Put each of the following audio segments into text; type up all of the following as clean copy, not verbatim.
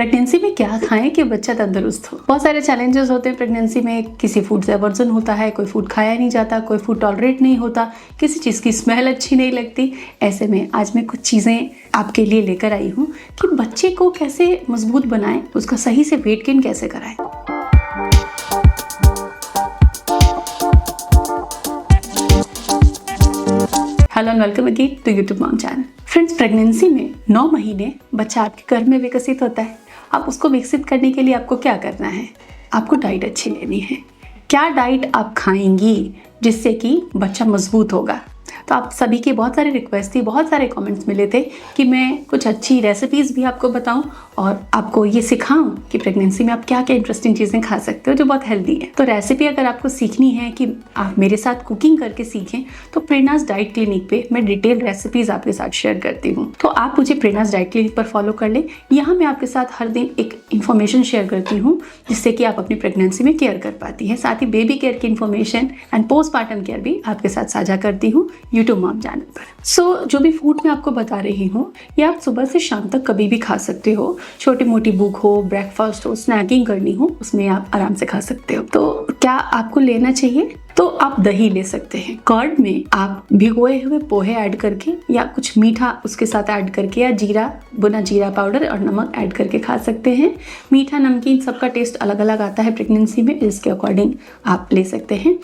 Pregnancy में क्या खाएं कि बच्चा तंदुरुस्त हो। बहुत सारे चैलेंजेस होते हैं प्रेगनेंसी में। किसी फूड से एवर्जन होता है, कोई फूड खाया नहीं जाता, कोई फूड टॉलरेट नहीं होता, किसी चीज़ की स्मेल अच्छी नहीं लगती। ऐसे में आज मैं कुछ चीज़ें आपके लिए लेकर आई हूँ कि बच्चे को कैसे मजबूत बनाएं, उसका सही से वेट गेन कैसे कराएं। Hello and welcome again to YouTube mom channel. Friends, pregnancy में 9 महीने बच्चा आपके गर्भ में विकसित होता है। अब उसको विकसित करने के लिए आपको क्या करना है? आपको डाइट अच्छी लेनी है। क्या डाइट आप खाएंगी जिससे कि बच्चा मजबूत होगा? तो आप सभी के बहुत सारे रिक्वेस्ट थी, बहुत सारे कमेंट्स मिले थे कि मैं कुछ अच्छी रेसिपीज़ भी आपको बताऊं और आपको ये सिखाऊं कि प्रेगनेंसी में आप क्या क्या इंटरेस्टिंग चीज़ें खा सकते हो जो बहुत हेल्दी है। तो रेसिपी अगर आपको सीखनी है कि आप मेरे साथ कुकिंग करके सीखें तो प्रेरणास डाइट क्लिनिक पे मैं डिटेल रेसिपीज़ आपके साथ शेयर करती हूँ। तो आप मुझे प्रेरणास डाइट क्लिनिक पर फॉलो कर लें। यहाँ मैं आपके साथ हर दिन एक इन्फॉर्मेशन शेयर करती हूँ जिससे कि आप अपनी प्रेगनेंसी में केयर कर पाती हैं। साथ ही बेबी केयर की इन्फॉर्मेशन एंड पोस्टमार्टम केयर भी आपके साथ साझा करती हूँ यूट्यूब मॉम चैनल पर। जो भी फूड मैं आपको बता रही हूँ ये आप सुबह से शाम तक कभी भी खा सकते हो। छोटी मोटी भूख हो, ब्रेकफास्ट हो, स्नैकिंग करनी हो, उसमें आप आराम से खा सकते हो। तो क्या आपको लेना चाहिए? तो आप दही ले सकते हैं। कर्ड में आप भिगोए हुए पोहे ऐड करके या कुछ मीठा उसके साथ ऐड करके या जीरा, भुना जीरा पाउडर और नमक ऐड करके खा सकते हैं। मीठा नमकीन सबका टेस्ट अलग अलग आता है प्रेगनेंसी में, इसके अकॉर्डिंग आप ले सकते हैं।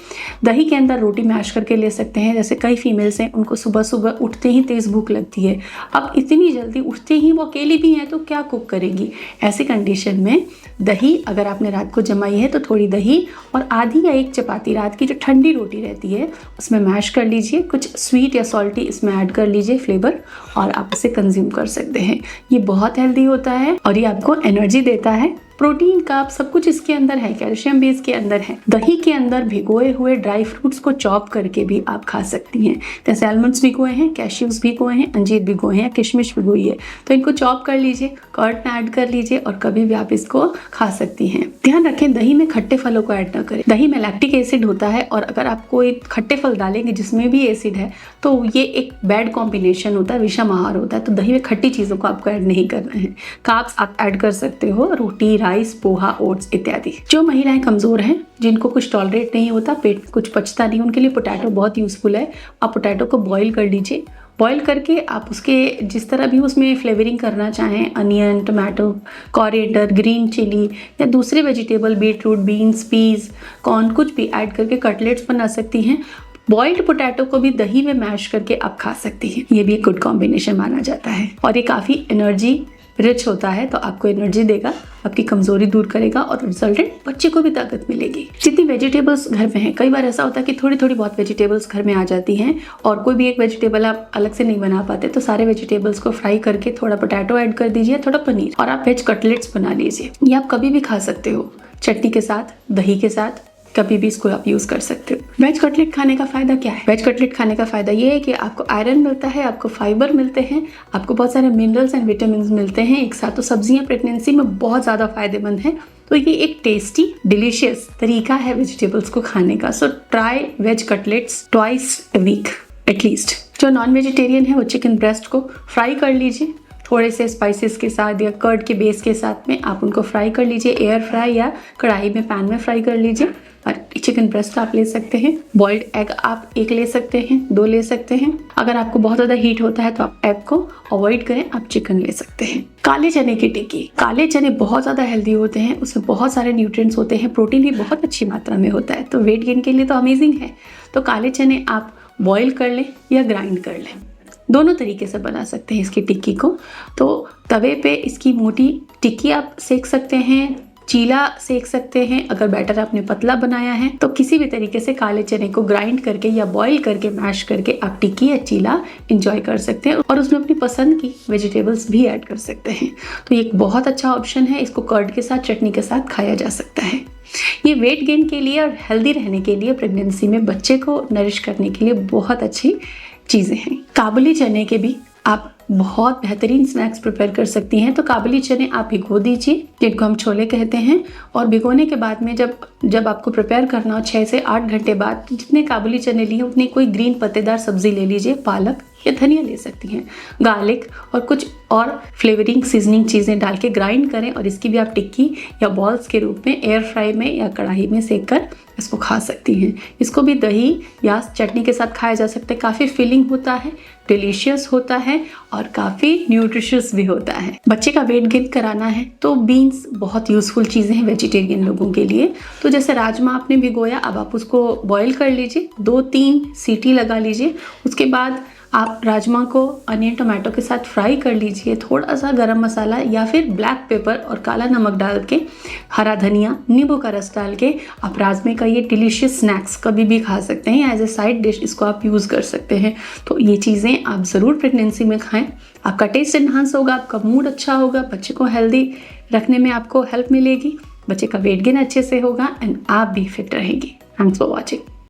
दही के अंदर रोटी मैश करके ले सकते हैं। जैसे कई फीमेल्स हैं उनको सुबह सुबह उठते ही तेज़ भूख लगती है। अब इतनी जल्दी उठते ही वो अकेली भी हैं तो क्या कुक करेंगी? ऐसी कंडीशन में दही अगर आपने रात को जमाई है तो थोड़ी दही और आधी या एक चपाती रात की जो ठंडी रोटी रहती है उसमें मैश कर लीजिए। कुछ स्वीट या सॉल्टी इसमें ऐड कर लीजिए फ्लेवर और आप इसे कंज्यूम कर सकते हैं। ये बहुत हेल्दी होता है और ये आपको एनर्जी देता है। प्रोटीन का सब कुछ इसके अंदर है, कैल्शियम भी इसके अंदर है। दही के अंदर भिगोए हुए ड्राई फ्रूट्स को चॉप करके भी आप खा सकती हैं। जैसे आलमंड्स भिगोए हैं, कैश्यूज भिगोए हैं, अंजीर भिगोए हैं, किशमिश भिगोई है, तो इनको चॉप कर लीजिए, कर्ड में ऐड कर लीजिए और कभी भी आप इसको खा सकती हैं। ध्यान रखें दही में खट्टे फलों को ऐड ना करें। दही में लैक्टिक एसिड होता है और अगर आप कोई खट्टे फल डालेंगे जिसमें भी एसिड है तो ये एक बैड कॉम्बिनेशन होता है, विषम आहार होता है। तो दही में खट्टी चीज़ों को आपको ऐड नहीं करना है। कार्ब्स आप ऐड कर सकते हो, रोटी, राइस, पोहा, ओट्स इत्यादि। जो महिलाएं कमजोर हैं, जिनको कुछ टॉलरेट नहीं होता, पेट में कुछ पचता नहीं, उनके लिए पोटैटो बहुत यूजफुल है। आप पोटैटो को बॉईल कर लीजिए। बॉईल करके आप उसके जिस तरह भी उसमें फ्लेवरिंग करना चाहें, onion, tomato, coriander, green chilli या दूसरे vegetable, beetroot, beans, peas, corn, कुछ भी ऐड करके कटलेट्स बना सकती हैं। बॉइल्ड पोटैटो को भी दही में मैश करके आप खा सकती हैं। ये भी एक गुड कॉम्बिनेशन माना जाता है और ये काफ़ी एनर्जी रिच होता है, तो आपको एनर्जी देगा, आपकी कमजोरी दूर करेगा और रिजल्टेंट बच्चे को भी ताकत मिलेगी। जितनी वेजिटेबल्स घर में हैं, कई बार ऐसा होता है कि थोड़ी थोड़ी बहुत वेजिटेबल्स घर में आ जाती हैं और कोई भी एक वेजिटेबल आप अलग से नहीं बना पाते, तो सारे वेजिटेबल्स को फ्राई करके थोड़ा पोटैटो ऐड कर दीजिए, थोड़ा पनीर, और आप वेज कटलेट्स बना लीजिए। ये आप कभी भी खा सकते हो, चटनी के साथ, दही के साथ, कभी भी इसको आप यूज कर सकते हो। वेज कटलेट खाने का फायदा क्या है? वेज कटलेट खाने का फायदा ये है कि आपको आयरन मिलता है, आपको फाइबर मिलते हैं, आपको बहुत सारे मिनरल्स एंड विटामिन मिलते हैं एक साथ। तो सब्जियां प्रेगनेंसी में बहुत ज़्यादा फायदेमंद है। तो ये एक टेस्टी, डिलीशियस तरीका है वेजिटेबल्स को खाने का। So try veg cutlets twice a week at least. जो नॉन वेजिटेरियन है वो चिकन ब्रेस्ट को फ्राई कर लीजिए थोड़े से स्पाइसेस के साथ या कर्ड के बेस के साथ में आप उनको फ्राई कर लीजिए। एयर फ्राई या कढ़ाई में, पैन में फ्राई कर लीजिए। और चिकन ब्रेस्ट आप ले सकते हैं। बॉइल्ड एग आप एक ले सकते हैं, 2 ले सकते हैं। अगर आपको बहुत ज़्यादा हीट होता है तो आप एग को अवॉइड करें, आप चिकन ले सकते हैं। काले चने की टिक्की। काले चने बहुत ज़्यादा हेल्दी होते हैं, उसमें बहुत सारे न्यूट्रिएंट्स होते हैं, प्रोटीन भी बहुत अच्छी मात्रा में होता है, तो वेट गेन के लिए तो अमेजिंग है। तो काले चने आप बॉइल कर लें या ग्राइंड कर लें, दोनों तरीके से बना सकते हैं इसकी टिक्की को। तो तवे पे इसकी मोटी टिक्की आप सेक सकते हैं, चीला सेक सकते हैं। अगर बैटर आपने पतला बनाया है तो किसी भी तरीके से काले चने को ग्राइंड करके या बॉईल करके, मैश करके आप टिक्की या चीला एंजॉय कर सकते हैं और उसमें अपनी पसंद की वेजिटेबल्स भी ऐड कर सकते हैं। तो ये एक बहुत अच्छा ऑप्शन है। इसको कर्ड के साथ, चटनी के साथ खाया जा सकता है। ये वेट गेन के लिए और हेल्दी रहने के लिए, प्रेगनेंसी में बच्चे को नरिश करने के लिए बहुत अच्छी चीज़ें हैं। काबुली चने के भी आप बहुत बेहतरीन स्नैक्स प्रिपेयर कर सकती हैं। तो काबुली चने आप भिगो दीजिए, जिनको हम छोले कहते हैं, और भिगोने के बाद में जब आपको प्रिपेयर करना हो 6 से 8 घंटे बाद जितने काबुली चने लिए उतनी कोई ग्रीन पत्तेदार सब्जी ले लीजिए, पालक या धनिया ले सकती हैं। गार्लिक और कुछ और फ्लेवरिंग सीजनिंग चीज़ें डाल के ग्राइंड करें और इसकी भी आप टिक्की या बॉल्स के रूप में एयर फ्राई में या कढ़ाई में सेक कर इसको खा सकती हैं। इसको भी दही या चटनी के साथ खाया जा सकता है। काफ़ी फिलिंग होता है, डिलीशियस होता है और काफ़ी न्यूट्रिशियस भी होता है। बच्चे का वेट गेन कराना है तो बीन्स बहुत यूज़फुल चीज़ें हैं वेजिटेरियन लोगों के लिए। तो जैसे राजमा आपने भिगोया, अब आप उसको बॉईल कर लीजिए, 2-3 सीटी लगा लीजिए। उसके बाद आप राजमा को अनियन टोमेटो के साथ फ्राई कर लीजिए। थोड़ा सा गरम मसाला या फिर ब्लैक पेपर और काला नमक डाल के, हरा धनिया, नींबू का रस डाल के आप राजमे का ये डिलीशियस स्नैक्स कभी भी खा सकते हैं। एज ए साइड डिश इसको आप यूज़ कर सकते हैं। तो ये चीज़ें आप ज़रूर प्रेगनेंसी में खाएं। आपका टेस्ट इन्हांस होगा, आपका मूड अच्छा होगा, बच्चे को हेल्दी रखने में आपको हेल्प मिलेगी, बच्चे का वेट गेन अच्छे से होगा एंड आप भी फिट रहेंगी। Thanks for watching.